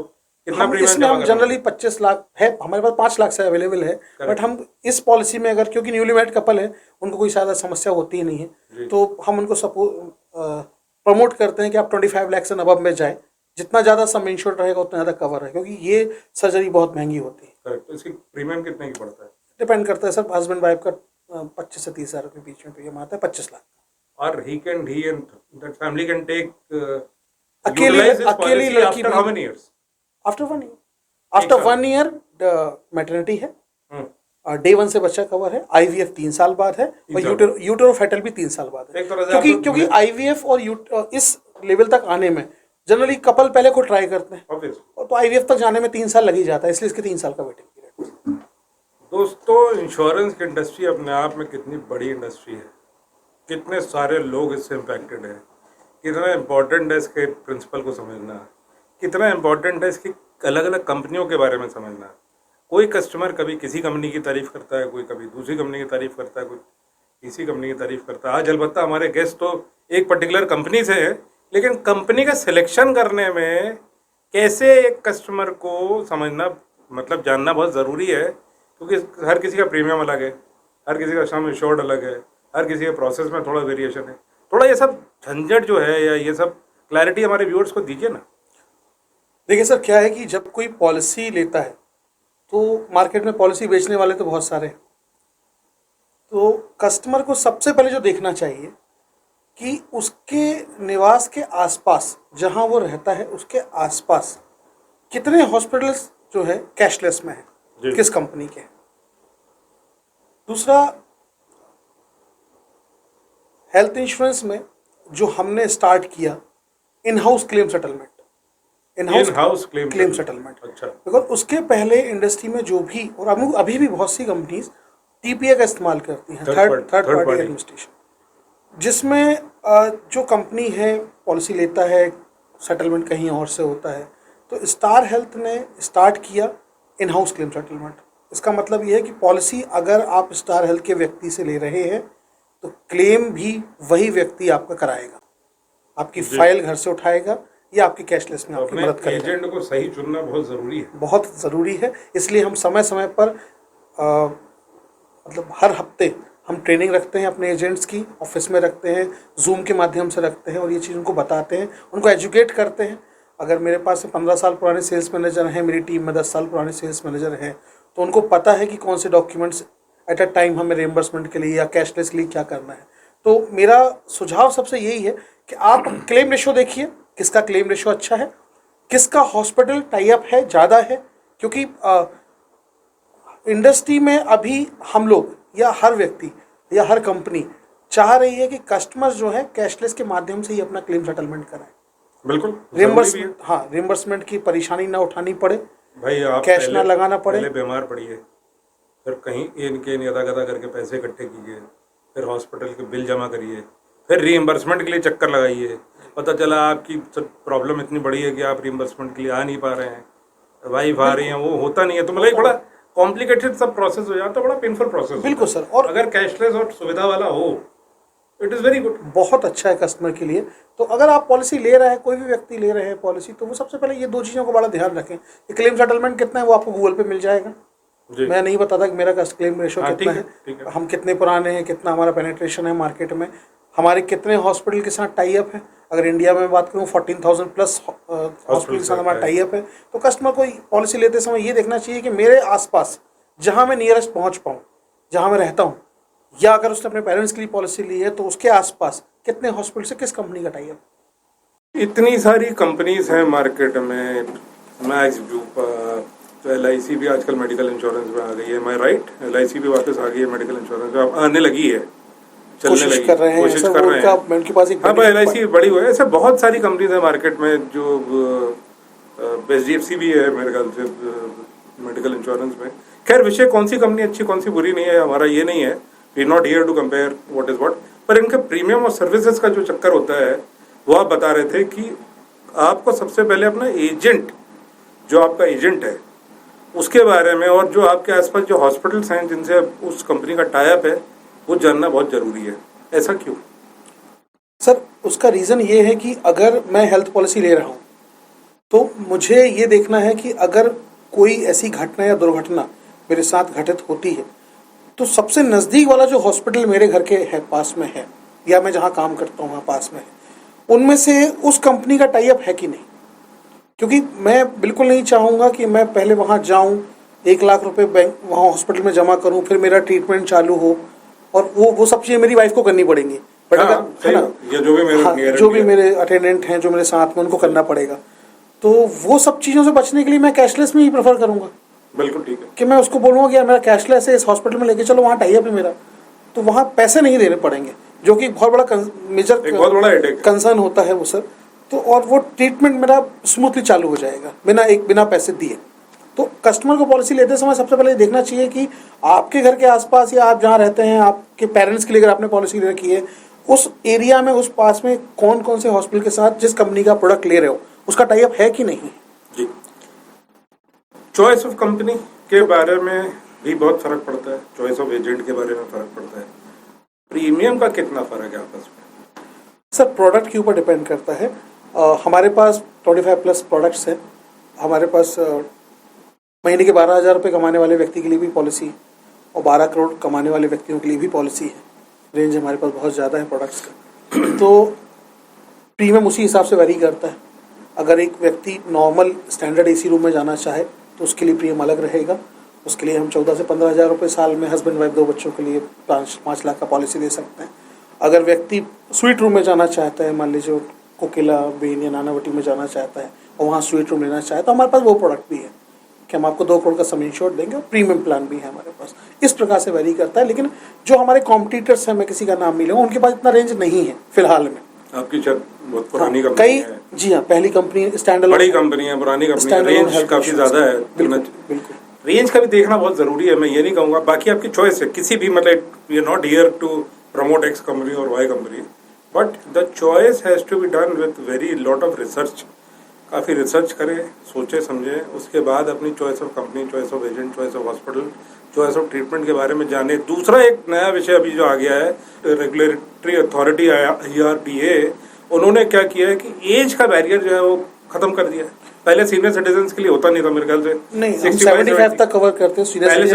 कितना हम प्रीमियम इसमें जमा हम करना जनरली 25 लाख है, हमारे पास 5 लाख से अवेलेबल है। बट हम इस पॉलिसी में अगर, क्योंकि न्यूली मैरिड कपल है, उनको कोई ज़्यादा समस्या होती ही नहीं है, तो हम उनको प्रमोट करते हैं कि आप 25 लाख से अबव में जाए। जितना ज़्यादा सम इंश्योर्ड रहेगा उतना ज़्यादा कवर है, क्योंकि ये सर्जरी बहुत महंगी होती है। करेक्ट। तो इसकी प्रीमियम कितने की पड़ता है? डिपेंड करता है सर, हस्बैंड वाइफ का 25 से 30 हज़ार के बीच में प्रीमियम आता है। 25 लाख। और he and that family can take अकेली utilize this अकेली policy लड़की after how many years? After 1 year. After 1 year maternity है। डे 1 से बच्चा कवर है। IVF 3 साल बाद है। और यूटेरोफेटल भी 3 साल बाद है। क्योंकि IVF और इस लेवल तक आने में जनरली कपल पहले को ट्राई करते हैं, और तो IVF तक जाने में 3 साल लग ही जाता है, इसलिए इसके 3 साल का वेटिंग पीरियड। दोस्तों, इंश्योरेंस की इंडस्ट्री अपने आप में कितनी बड़ी इंडस्ट्री है, कितने सारे लोग इससे इम्पैक्टेड हैं, कितना इम्पोर्टेंट है इसके प्रिंसिपल को समझना, कितना इम्पोर्टेंट है इसकी अलग अलग कंपनियों के बारे में समझना। कोई कस्टमर कभी किसी कंपनी की तारीफ करता है, कोई कभी दूसरी कंपनी की तारीफ करता है, कोई तीसरी कंपनी की तारीफ करता है। आज अलबत्ता हमारे गेस्ट तो एक पर्टिकुलर कंपनी से है, लेकिन कंपनी का सिलेक्शन करने में कैसे एक कस्टमर को समझना, मतलब जानना बहुत ज़रूरी है, क्योंकि हर किसी का प्रीमियम अलग है, हर किसी का सम इंश्योर्ड अलग है, हर किसी के प्रोसेस में थोड़ा वेरिएशन है। थोड़ा ये सब झंझट जो है या ये सब क्लैरिटी हमारे व्यूअर्स को दीजिए ना। देखिए सर, क्या है कि जब कोई पॉलिसी लेता है तो मार्केट में पॉलिसी बेचने वाले तो बहुत सारे हैं। तो कस्टमर को सबसे पहले जो देखना चाहिए कि उसके निवास के आसपास, जहां वो रहता है उसके आसपास कितने हॉस्पिटल्स जो है कैशलेस में है, किस कंपनी के। दूसरा, हेल्थ इंश्योरेंस में जो हमने स्टार्ट किया in house claim settlement, in house claim settlement. अच्छा। बिकॉज उसके पहले इंडस्ट्री में जो भी, और अभी भी बहुत सी कंपनीज TPA का इस्तेमाल करती हैं, थर्ड पार्टी एडमिनिस्ट्रेशन, जिसमें जो कंपनी है पॉलिसी लेता है, सेटलमेंट कहीं और से होता है। तो स्टार हेल्थ ने स्टार्ट किया इन हाउस क्लेम सेटलमेंट। इसका मतलब ये है कि पॉलिसी अगर आप स्टार हेल्थ के व्यक्ति से ले रहे हैं तो क्लेम भी वही व्यक्ति आपका कराएगा, आपकी फाइल घर से उठाएगा या आपकी कैशलेस में आपकी मदद करेगा। एजेंट को सही चुनना बहुत ज़रूरी है, बहुत ज़रूरी है। इसलिए हम समय समय पर मतलब हर हफ्ते हम ट्रेनिंग रखते हैं अपने एजेंट्स की, ऑफिस में रखते हैं, जूम के माध्यम से रखते हैं, और ये चीज़ उनको बताते हैं, उनको एजुकेट करते हैं। अगर मेरे पास 15 साल पुराने सेल्स मैनेजर हैं, मेरी टीम में 10 साल पुराने सेल्स मैनेजर हैं, तो उनको पता है कि कौन से डॉक्यूमेंट्स एट अ टाइम हमें रिएम्बर्समेंट के लिए या कैशलेस के लिए क्या करना है। तो मेरा सुझाव सबसे यही है कि आप क्लेम रेशो देखिए, किसका क्लेम रेशो अच्छा है, किसका हॉस्पिटल टाई अप है, ज़्यादा है। क्योंकि इंडस्ट्री में अभी हम लोग या हर व्यक्ति या हर कंपनी चाह रही है कि कस्टमर्स जो है कैशलेस के माध्यम से ही अपना क्लेम सेटलमेंट कराएं। बिल्कुल। रिएम्बर्समेंट, हाँ, रिएम्बर्समेंट की परेशानी ना उठानी पड़े, भाई आप कैश ना लगाना पड़े। पहले बीमार पड़िए, फिर कहीं इनके गदा गदा करके पैसे इकट्ठे कीजिए, फिर हॉस्पिटल के बिल जमा करिए, फिर रीइंबर्समेंट के लिए चक्कर लगाइए, पता चला आपकी प्रॉब्लम इतनी बड़ी है कि आप रीइंबर्समेंट के लिए आ नहीं पा रहे हैं, वाइफ आ रही हैं, वो होता नहीं है, तो मतलब एक बड़ा कॉम्प्लिकेटेड सब प्रोसेस हो जाता है, बड़ा पेनफुल प्रोसेस। बिल्कुल सर। और अगर कैशलेस और सुविधा वाला हो, इट इज़ वेरी गुड, बहुत अच्छा है कस्टमर के लिए। तो अगर आप पॉलिसी ले रहे हैं, कोई भी व्यक्ति ले रहे हैं पॉलिसी, तो वो सबसे पहले ये 2 चीज़ों को बड़ा ध्यान रखें कि क्लेम सेटलमेंट कितना है, वो आपको गूगल पे मिल जाएगा। मैं नहीं बताता कि मेरा क्लेम रेशो कितना है, हम कितने पुराने हैं, कितना हमारा पेनिट्रेशन है मार्केट में, हमारे कितने हॉस्पिटल के साथ टाई अप है। अगर इंडिया में बात करूँ 14,000 प्लस हॉस्पिटल के साथ हमारा टाई अप है। तो कस्टमर को पॉलिसी लेते समय ये देखना चाहिए कि मेरे आसपास जहाँ मैं नियरेस्ट पहुँच पाऊँ, जहाँ मैं रहता हूँ, या अगर उसने अपने पेरेंट्स के लिए पॉलिसी ली है तो उसके आसपास कितने हॉस्पिटल से किस कंपनी का टाई अप। इतनी सारी कंपनीज हैं मार्केट में, मैक्स ग्रुप, तो LIC भी आजकल मेडिकल इंश्योरेंस में आ गई है, मैं राइट? LIC भी वापस आ गई है मेडिकल इंश्योरेंस में, अब आने लगी है, चलने कोशिश लगी, कर रहे हैं, कोशिश ऐसा कर रहे हैं। उनके पास एक हाँ भाई, LIC बड़ी हुई है, ऐसे बहुत सारी कंपनीज है मार्केट में, जो HDFC भी है मेरे ख्याल से मेडिकल इंश्योरेंस में। खैर, विषय कौन सी कंपनी अच्छी कौन सी बुरी नहीं है, हमारा ये नहीं है, we not here to compare what is what, पर इनके प्रीमियम और सर्विसेज का जो चक्कर होता है वो आप बता रहे थे कि आपको सबसे पहले अपना एजेंट, जो आपका एजेंट है उसके बारे में, और जो आपके आसपास जो हॉस्पिटल्स हैं जिनसे उस कंपनी का टाई अप है, वो जानना बहुत जरूरी है। ऐसा क्यों? सर, उसका रीज़न ये है कि अगर मैं हेल्थ पॉलिसी ले रहा हूँ तो मुझे ये देखना है कि अगर कोई ऐसी घटना या दुर्घटना मेरे साथ घटित होती है तो सबसे नज़दीक वाला जो हॉस्पिटल मेरे घर के है, पास में है, या मैं जहाँ काम करता हूँ वहाँ पास में है, उनमें से उस कंपनी का टाई अप है कि नहीं। क्योंकि मैं बिल्कुल नहीं चाहूँगा कि मैं पहले वहाँ जाऊँ, 1 लाख रुपए बैंक वहाँ हॉस्पिटल में जमा करूँ, फिर मेरा ट्रीटमेंट चालू हो, और वो सब चीज़ें मेरी वाइफ को करनी पड़ेंगी। बट हाँ, अगर है ना, ये जो भी मेरे अटेंडेंट हैं, जो मेरे साथ में, उनको करना पड़ेगा, तो वो सब चीज़ों से बचने के लिए मैं कैशलेस में ही प्रेफर करूँगा। बिल्कुल ठीक है कि मैं उसको बोलूँगा कि यार मेरा कैशलेस है, इस हॉस्पिटल में लेके चलो, वहाँ टाई अप है मेरा, तो वहाँ पैसे नहीं देने पड़ेंगे, जो कि बहुत बड़ा बहुत बड़ा हेडेक कंसर्न होता है वो सर। तो और वो ट्रीटमेंट मेरा स्मूथली चालू हो जाएगा बिना पैसे दिए। तो कस्टमर को पॉलिसी लेते समय सबसे पहले देखना चाहिए कि आपके घर के आसपास या आप जहाँ रहते हैं, आपके पेरेंट्स के लिए अगर आपने पॉलिसी ले रखी है, उस एरिया में, उस पास में कौन कौन से हॉस्पिटल के साथ जिस कंपनी का प्रोडक्ट ले रहे हो उसका टाई अप है कि नहीं। जी, चॉइस ऑफ कंपनी के बारे में भी बहुत फर्क पड़ता है, चॉइस ऑफ एजेंट के बारे में फर्क पड़ता है, प्रीमियम का कितना फर्क है आपस में? सर, प्रोडक्ट के ऊपर डिपेंड करता है। हमारे पास 25+ प्रोडक्ट्स हैं। हमारे पास महीने के 12,000 रुपये कमाने वाले व्यक्ति के लिए भी पॉलिसी, और 12 करोड़ कमाने वाले व्यक्तियों के लिए भी पॉलिसी है। रेंज हमारे पास बहुत ज़्यादा है प्रोडक्ट्स का, तो प्रीमियम उसी हिसाब से वेरी करता है। अगर एक व्यक्ति नॉर्मल स्टैंडर्ड AC रूम में जाना चाहे तो उसके लिए प्रीमियम अलग रहेगा। उसके लिए हम 14 से 15,000 रुपये साल में हस्बैंड वाइफ 2 बच्चों के लिए 5 लाख का पॉलिसी दे सकते हैं। अगर व्यक्ति स्वीट रूम में जाना चाहता है, मान लीजिए कोकिला, बेन या नानावटी में जाना चाहता है और वहाँ स्वीट रूम लेना चाहे, तो हमारे पास वो प्रोडक्ट भी है कि हम आपको 2 करोड़ का सम इंश्योर्ड देंगे, और प्रीमियम प्लान भी है हमारे पास। इस प्रकार से वेरी करता है। लेकिन जो हमारे कॉम्पिटिटर्स हैं, मैं किसी का नाम नहीं लूँगा, उनके पास इतना रेंज नहीं है फिलहाल में। आपकी शायद बहुत पुरानी कंपनी है। जी हाँ, पहली कंपनी, स्टैंड बड़ी कंपनी है, पुरानी कंपनी है, रेंज काफी ज्यादा है। बिल्कुल, रेंज का भी देखना बहुत जरूरी है, मैं ये नहीं कहूँगा। बाकी आपकी चॉइस है, किसी भी, मतलब we are not here to promote X company और Y company, but the choice has to be done with very lot of research. काफ़ी रिसर्च करें, सोचे समझें, उसके बाद अपनी choice of company, choice of agent, choice of hospital, choice of treatment के बारे में जाने। दूसरा एक नया विषय अभी जो आ गया है, रेगुलेटरी अथॉरिटी IRDA, उन्होंने क्या किया है कि एज का बैरियर जो है वो खत्म कर दिया है। पहले सीनियर सिटीजन के लिए होता नहीं था मेरे ख्याल से। नहीं, हम 75 तक कवर करते हैं। पहले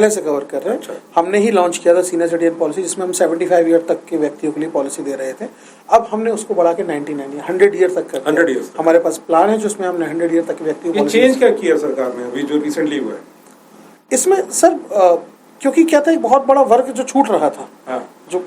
से कवर कर रहे हैं। अच्छा। हमने ही लॉन्च किया था सीनियर सिटीजन पॉलिसी, जिसमें हम 75 ईयर तक के व्यक्तियों के लिए पॉलिसी दे रहे थे। अब हमने उसको बढ़ा के 99 या 100 ईयर तक कर 100 ईयर हमारे पास प्लान है जिसमें हमने 100 ईयर तक के व्यक्तियों को। चेंज क्या किया सरकार ने अभी जो रिसेंटली हुआ है इसमें सर? क्योंकि क्या था, एक बहुत बड़ा वर्ग जो छूट रहा था। हाँ। जो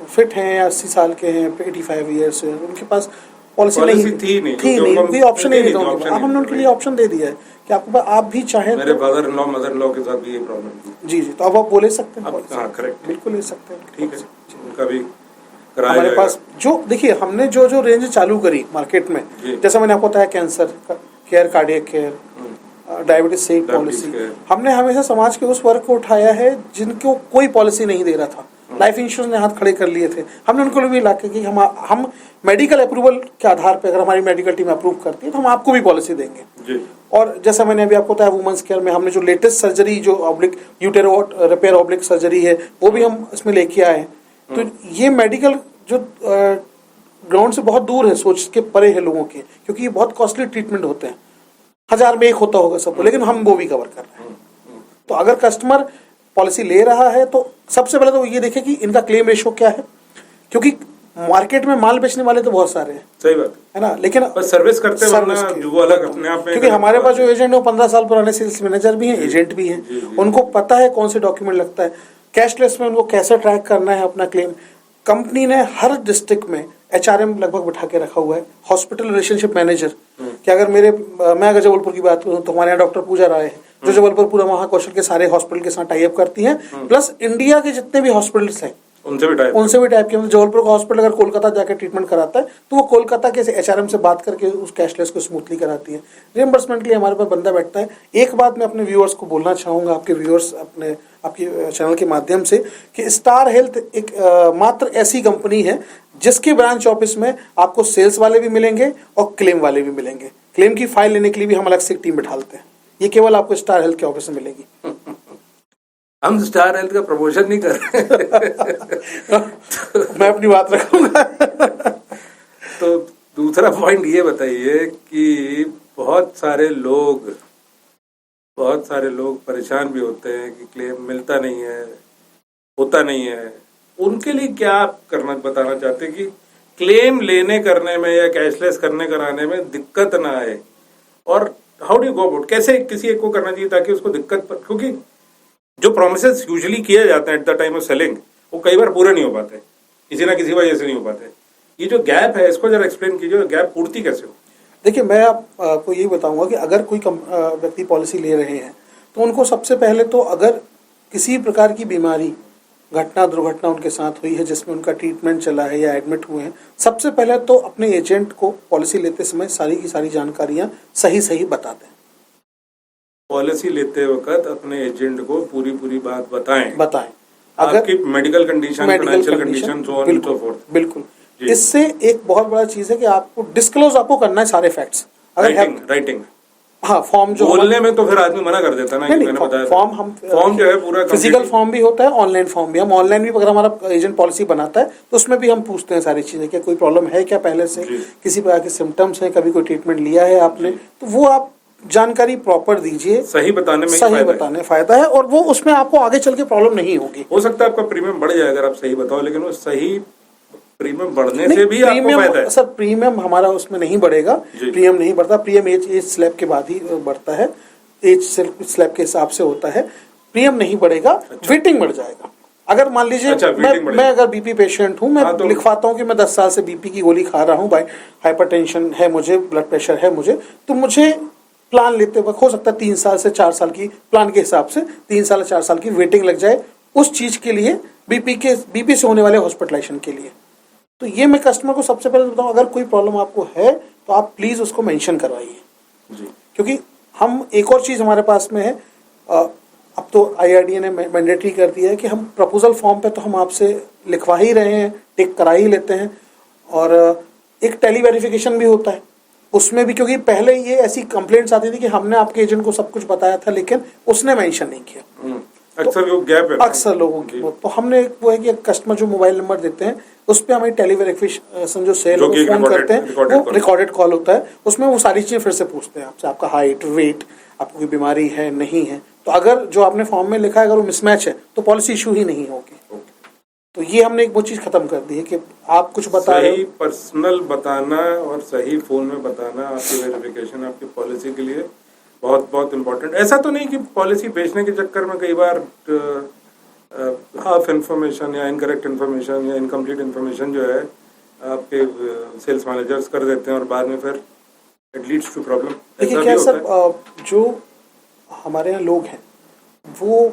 फिट हैं या 80 साल के हैं, 85 ईयर्स हैं, उनके पास पॉलिसी नहीं थी, कोई ऑप्शन नहीं था उनके पास। अब हमने उनके लिए ऑप्शन दे दिया है कि आपको, आप भी चाहें। मेरे father in law, mother in law के साथ भी ये प्रॉब्लम थी। जी, तो अब आप बोले सकते हैं। हाँ, करेक्ट, बिल्कुल ले सकते हैं। ठीक है, उनका भी कराया हमारे जाएगा। पास जो, देखिए, हमने जो रेंज चालू करी मार्केट में, जैसे मैंने आपको बताया, cancer care, cardiac care, diabetes safe policy, हमने हमेशा समाज के उस वर्ग को उठाया है जिनको कोई पॉलिसी नहीं दे रहा था। लाइफ इंश्योरेंस ने हाथ खड़े कर लिए थे, हमने उनको भी ला के कि हम मेडिकल अप्रूवल के आधार पर, अगर हमारी मेडिकल टीम अप्रूव करती है तो हम आपको भी पॉलिसी देंगे जी। और जैसा मैंने अभी आपको बताया, वुमेन्स केयर में हमने जो लेटेस्ट सर्जरी, जो ऑब्लिक यूटेरो रिपेयर ऑब्लिक सर्जरी है, वो भी हम इसमें लेके आए हैं। तो ये मेडिकल जो ग्राउंड से बहुत दूर है, सोच के परे है लोगों के, क्योंकि ये बहुत कॉस्टली ट्रीटमेंट होते हैं, 1000 में एक होता होगा सबको, लेकिन हम वो भी कवर कर रहे हैं। तो अगर कस्टमर पॉलिसी ले रहा है तो सबसे पहले तो ये देखे कि इनका क्लेम रेशो क्या है, क्योंकि मार्केट में माल बेचने वाले तो बहुत सारे हैं, सही बात है ना, लेकिन सर्विस करते हैं वो अलग अपने आप में। क्योंकि हमारे पास जो एजेंट है वो 15 साल पुराने सेल्स मैनेजर भी हैं, एजेंट भी हैं, उनको पता है कौन से डॉक्यूमेंट लगता है, कैशलेस में उनको कैसे ट्रैक करना है अपना क्लेम। कंपनी ने हर डिस्ट्रिक्ट में HRM लगभग बिठा के रखा हुआ है, हॉस्पिटल रिलेशनशिप मैनेजर, कि अगर मैं अगर जबलपुर की बात करूँ तो हमारे यहाँ डॉक्टर पूजा राय है, जो जबलपुर पूरा महाकौशल के सारे हॉस्पिटल के साथ टाई अप करती हैं, प्लस इंडिया के जितने भी हॉस्पिटल्स हैं उनसे भी टाइप किया। जबलपुर का हॉस्पिटल अगर कोलकाता जाकर ट्रीटमेंट कराता है तो वो कोलकाता के एचआरएम से बात करके उस कैशलेस को स्मूथली कराती है। रिएम्बर्समेंट के लिए हमारे पास बंदा बैठता है। एक बात मैं अपने व्यूअर्स को बोलना चाहूँगा, आपके व्यूअर्स आपके चैनल के माध्यम से, कि स्टार हेल्थ एक मात्र ऐसी कंपनी है जिसके ब्रांच ऑफिस में आपको सेल्स वाले भी मिलेंगे और क्लेम वाले भी मिलेंगे। क्लेम की फाइल लेने के लिए भी हम अलग से एक टीम बिठाते हैं। ये केवल आपको स्टार हेल्थ के ऑफिस में मिलेगी। हम स्टार हेल्थ का प्रमोशन नहीं कर रहे। मैं अपनी बात रखूंगा। तो दूसरा पॉइंट ये बताइए कि बहुत सारे लोग परेशान भी होते हैं कि क्लेम मिलता नहीं है, होता नहीं है। उनके लिए क्या आप बताना चाहते हैं कि क्लेम लेने करने में या कैशलेस करने कराने में दिक्कत ना आए, और how do you go about, कैसे किसी एक को करना चाहिए ताकि उसको दिक्कत, क्योंकि जो प्रोमिसेस यूजुअली किए जाते हैं at the time of selling वो कई बार पूरे नहीं हो पाते, किसी ना किसी वजह से नहीं हो पाते। ये जो गैप है इसको जरा एक्सप्लेन कीजिए, गैप पूर्ति कैसे हो। देखिए, मैं आपको यही बताऊंगा कि अगर कोई व्यक्ति पॉलिसी ले रहे हैं तो उनको सबसे पहले तो, अगर किसी प्रकार की बीमारी, घटना, दुर्घटना उनके साथ हुई है जिसमें उनका ट्रीटमेंट चला है या एडमिट हुए हैं, सबसे पहले तो अपने एजेंट को पॉलिसी लेते समय सारी की सारी जानकारियां सही बता दें। पॉलिसी लेते वक्त अपने एजेंट को पूरी बात बताएं। अगर आपकी medical condition, financial condition, so on and so fourth. बिल्कुल। इससे एक बहुत बड़ा चीज है कि आपको डिस्क्लोज आपको करना है सारे फैक्ट्स। राइटिंग हाँ, फॉर्म जो बोलने में तो फिर आदमी मना कर देता ना, मैंने बताया फॉर्म जो है पूरा फिजिकल फॉर्म भी होता है, ऑनलाइन फॉर्म भी। हम ऑनलाइन भी अगर हमारा एजेंट पॉलिसी बनाता है तो उसमें भी हम पूछते हैं सारी चीजें, क्या कोई प्रॉब्लम है क्या पहले से, किसी प्रकार के सिम्टम्स हैं, कभी कोई ट्रीटमेंट लिया है आपने, तो वो आप जानकारी प्रॉपर दीजिए। सही बताने में फायदा है, और वो उसमें आपको आगे चल के प्रॉब्लम नहीं होगी। हो सकता है आपका प्रीमियम बढ़ जाए अगर आप सही बताओ, लेकिन वो सही प्रीमियम बढ़ने से भी आपको फायदा है। सर, प्रीमियम हमारा उसमें नहीं बढ़ेगा, प्रीमियम नहीं बढ़ता। प्रीमियम एज स्लैब के बाद ही बढ़ता है, एज स्लैब के हिसाब से होता है। प्रीमियम नहीं बढ़ेगा, वेटिंग बढ़ जाएगा। अगर मान लीजिए मैं अगर बीपी पेशेंट हूँ, मैं तो लिखवाता हूँ कि मैं 10 साल से बीपी की गोली खा रहा हूँ, हाइपरटेंशन है मुझे, ब्लड प्रेशर है मुझे, तो मुझे प्लान लेते वक्त हो सकता है 3 साल से 4 साल की, प्लान के हिसाब से 3 साल से 4 साल की वेटिंग लग जाए उस चीज के लिए, बीपी से होने वाले हॉस्पिटलाइजेशन के लिए। तो ये मैं कस्टमर को सबसे पहले बताऊं, अगर कोई प्रॉब्लम आपको है तो आप प्लीज उसको मेंशन करवाइए। क्योंकि हम एक और चीज हमारे पास में है, अब तो IRDA ने मैंडेटरी कर दिया है कि हम प्रपोजल फॉर्म पे तो हम आपसे लिखवा ही रहे हैं, टिक करा ही लेते हैं, और एक टेली वेरिफिकेशन भी होता है उसमें भी। क्योंकि पहले ये ऐसी कंप्लेंट्स आती थी कि हमने आपके एजेंट को सब कुछ बताया था लेकिन उसने मेंशन नहीं किया। अक्सर लोगों की तो हमने वो है कि कस्टमर जो मोबाइल नंबर देते हैं उस पर हमें टेली वेरिफिकेशन जो सेल फोन करते हैं, वो रिकॉर्डेड कॉल होता है, उसमें वो सारी चीजें फिर से पूछते हैं आपसे, आपका हाइट, वेट, आपको कोई बीमारी है नहीं है। तो अगर जो आपने फॉर्म में लिखा है अगर वो मिसमैच है तो पॉलिसी इशू ही नहीं होगी। तो ये हमने एक वो चीज खत्म कर दी है कि आप कुछ बता रहे हो, सही पर्सनल बताना और सही फोन में बताना आपकी वेरिफिकेशन आपकी पॉलिसी के लिए बहुत इम्पोर्टेंट। ऐसा तो नहीं कि पॉलिसी बेचने के चक्कर में कई बार हाफ इन्फॉर्मेशन या इनकरेक्ट इन्फॉर्मेशन या इनकम्प्लीट इन्फॉर्मेशन जो है आपके सेल्स मैनेजर्स कर देते हैं और बाद में फिर इट लीड्स टू प्रॉब्लम। देखिए क्या सर, जो हमारे यहाँ लोग हैं वो,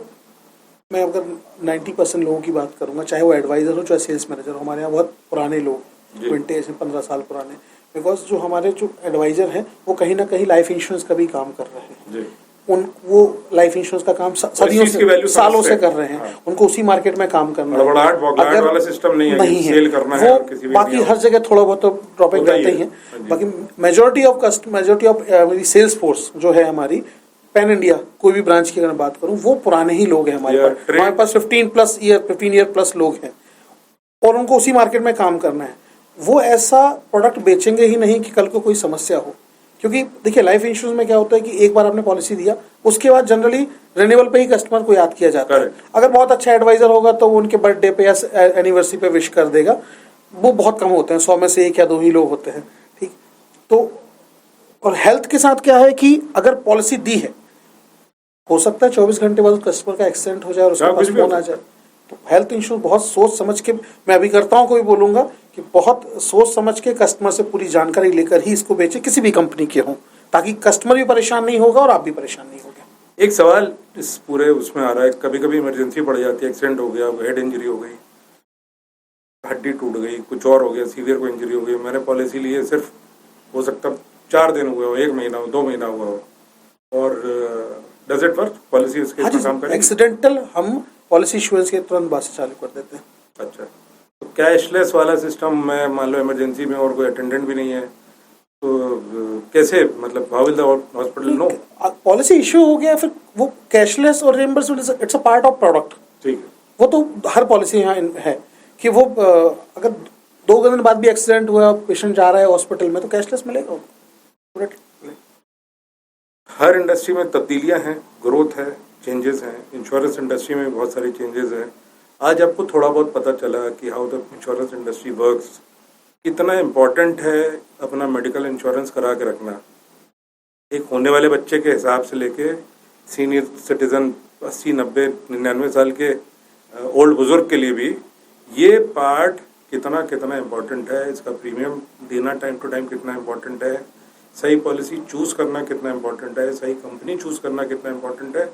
मैं अगर 90% लोगों की बात करूंगा, चाहे वो एडवाइजर हो चाहे सेल्स मैनेजर हो, हमारे यहाँ बहुत पुराने लोग, 20 से 15 साल पुराने। बिकॉज जो हमारे जो एडवाइजर हैं वो कहीं ना कहीं लाइफ इंश्योरेंस का भी काम कर रहे हैं। वो लाइफ इंश्योरेंस का काम सदियों से, सालों से कर रहे हैं। हाँ। उनको उसी मार्केट में काम करना है, अगर वाला सिस्टम नहीं है, सेल करना है, वो बाकी हर जगह थोड़ा बहुत तो ड्रॉपिंग रहते ही हैं। बाकी मेजोरिटी ऑफ मेरी सेल्स फोर्स जो है हमारी पैन इंडिया, कोई भी ब्रांच की अगर बात करूं, वो पुराने ही लोग हैं हमारे पास 15 ईयर प्लस लोग हैं, और उनको उसी मार्केट में काम करना है। वो ऐसा प्रोडक्ट बेचेंगे ही नहीं कि कल को कोई समस्या हो। क्योंकि देखिए लाइफ इंश्योरेंस में क्या होता है कि एक बार आपने पॉलिसी दिया, उसके बाद जनरली रिन्यूअल पे ही कस्टमर को याद किया जाता है। अगर बहुत अच्छा एडवाइजर होगा तो वो उनके बर्थडे पे या एनिवर्सरी पे विश कर देगा, वो बहुत कम होते हैं, 100 में से 1 या 2 ही लोग होते हैं। ठीक, तो और हेल्थ के साथ क्या है कि अगर पॉलिसी दी है, हो सकता है 24 घंटे बाद कस्टमर का एक्सीडेंट हो जाए और उसके पास फोन आ जाए। तो हेल्थ इंश्योरेंस बहुत सोच समझ के, मैं अभी करता हूँ, कोई बोलूंगा कि बहुत सोच समझ के कस्टमर से पूरी जानकारी लेकर ही इसको बेचे, किसी भी कंपनी के हों, ताकि कस्टमर भी परेशान नहीं होगा और आप भी परेशान नहीं होगे। एक सवाल इस पूरे उसमें आ रहा है, कभी कभी इमरजेंसी पड़ जाती है, एक्सीडेंट हो गया, हेड इंजरी हो गई, हड्डी टूट गई, कुछ और हो गया, सीवियर कोई इंजरी हो गई, मैंने पॉलिसी ली है, सिर्फ हो सकता 4 दिन हुए हो, 1 महीना हो, 2 महीना हुआ हो, और डज इट वर्क पॉलिसी उसके इसमें काम करेगी? एक्सीडेंटल हम पॉलिसी इशुएंस के तुरंत बाद से चालू कर देते हैं। अच्छा, तो कैशलेस वाला सिस्टम में मान लो इमरजेंसी में और कोई अटेंडेंट भी नहीं है तो कैसे, मतलब how will the hospital know? Policy issue हो गया फिर वो कैशलेस और reimbursement it's a part of product. ठीक है, वो तो हर पॉलिसी यहाँ है कि वो अगर 2 दिन बाद भी एक्सीडेंट हुआ, पेशेंट जा रहा है हॉस्पिटल में, तो कैशलेस मिलेगा। हर इंडस्ट्री में तब्दीलियां हैं, ग्रोथ है, चेंजेस हैं, इंश्योरेंस इंडस्ट्री में बहुत सारी चेंजेस हैं। आज आपको थोड़ा बहुत पता चला कि how the insurance industry works, कितना इम्पोर्टेंट है अपना मेडिकल इंश्योरेंस करा के रखना। एक होने वाले बच्चे के हिसाब से लेके सीनियर सिटीजन 80, 90, 99 साल के ओल्ड बुजुर्ग के लिए भी ये पार्ट कितना इम्पोर्टेंट है, इसका प्रीमियम देना टाइम टू टाइम कितना इम्पोर्टेंट है, सही पॉलिसी चूज करना कितना इम्पोर्टेंट है, सही कंपनी चूज करना कितना इम्पोर्टेंट है।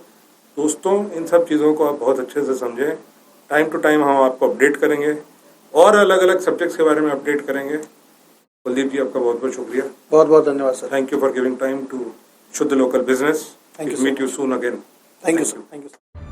दोस्तों, इन सब चीज़ों को आप बहुत अच्छे से समझें। टाइम टू टाइम हम आपको अपडेट करेंगे और अलग अलग सब्जेक्ट्स के बारे में अपडेट करेंगे। कुलदीप जी, आपका बहुत बहुत शुक्रिया। बहुत बहुत धन्यवाद sir. Thank you for giving time to शुद्ध local business. Thank you, meet you soon again. Thank you sir.